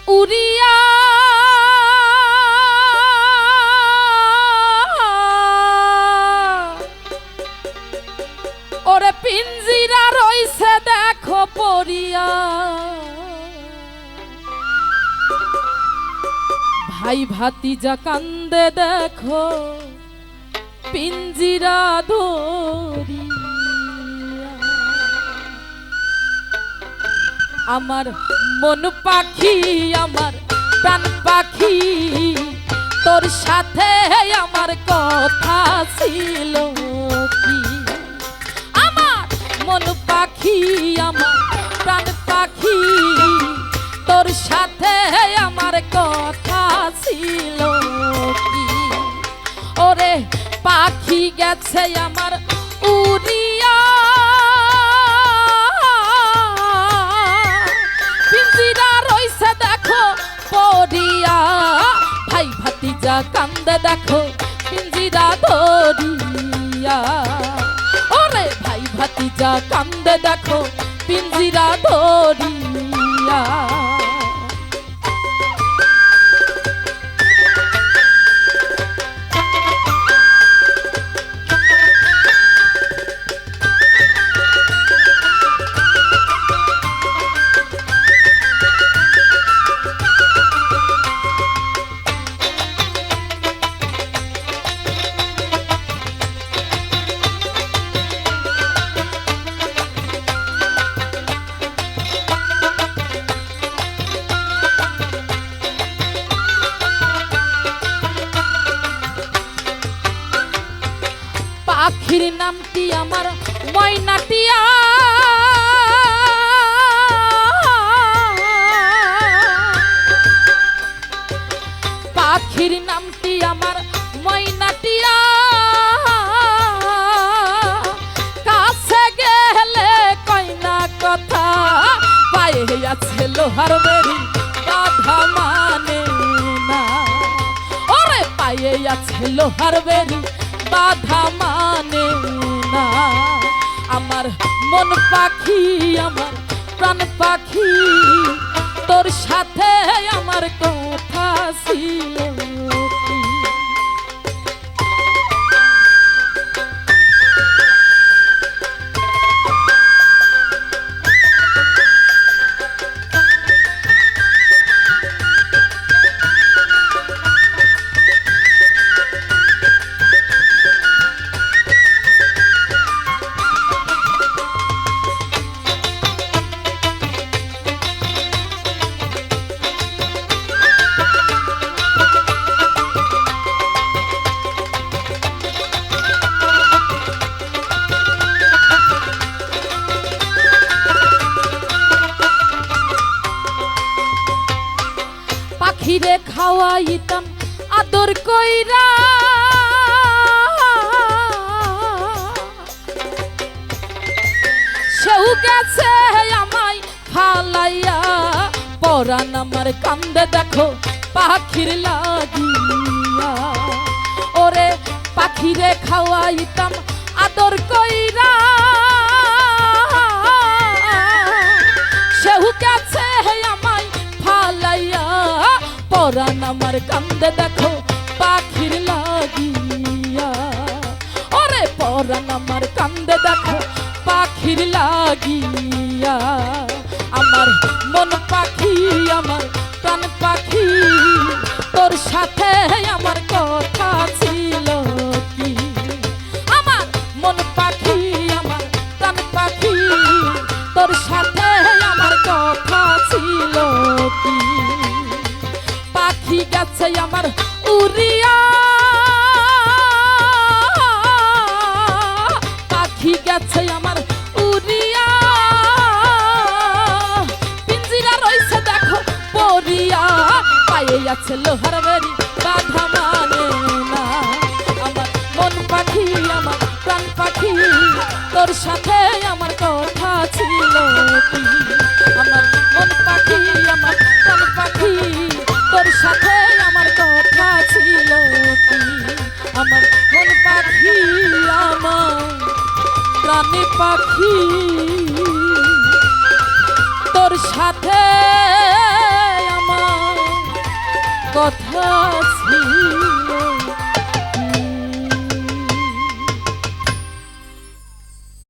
উড়িয়া ওরে পিঞ্জিরা রইছে দেখো পড়িয়া ভাই ভাতিজা কান্দে দেখো পিঞ্জিরা ধরি আমার মন পাখি আমার প্রাণ পাখি তোর সাথে আমার কথা ছিল কি আমার মন পাখি আমার প্রাণ পাখি তোর সাথে আমার কথা ছিল কি ওরে পাখি গেছে আমার উড়িয়া পিঞ্জিরা রইছে দেখো পড়িয়া ভাই ভাতিজা কান্দে দেখো পিঞ্জিরা ধরিয়া ওরে ভাই ভাতিজা কান্দে দেখো পিঞ্জিরা ধরিয়া পাখির নামটি আমার ময়নাটিয়া পাখির নামটি আমার ময়নাটিয়া কাছে গেলে কইনা কথা পায়ে আছে লোহার বেরি বাধা মানে না ওরে পায়ে আছে লোহার বেরি বাধা মানে না আমার মন পাখি আমার প্রাণ পাখি তোর সাথে আমার কথা ছিল কি পাখিরে খাওয়াইতাম আদর কইরা সেও গেছে আমায় ফালাইয়া পরাণ আমার কান্দে দেখো পাখির লাগিয়া ওরে পাখিরে খাওয়াইতাম আদর কইরা সেও গেছে আমায় ফালাইয়া পরাণ আমার কান্দে দেখো পাখির লাগিয়া ওরে পরাণ আমার কান্দে দেখো পাখির লাগিয়া আমার মন পাখি আমার প্রাণ পাখি তোর সাথে আমার কথা ছিল কি আমার মন পাখি আমার প্রাণ পাখি তোর সাথে আমার কথা ছিল কি পাখি গেছে আমার উড়িয়া পাখি গেছে আমার উড়িয়া পিঞ্জিরা রইছে দেখো পড়িয়া পায়ে আছে লোহার বেরি বাধা মানে না আমার মন পাখি আমার প্রাণ পাখি তোর সাথে আমার কথা ছিল কি আমার মন পাখি আমার প্রাণ পাখি তোর সাথে আমার কথা ছিল কি আমার মন পাখি আমার প্রাণ পাখি তোর সাথে আমার কথা ছিল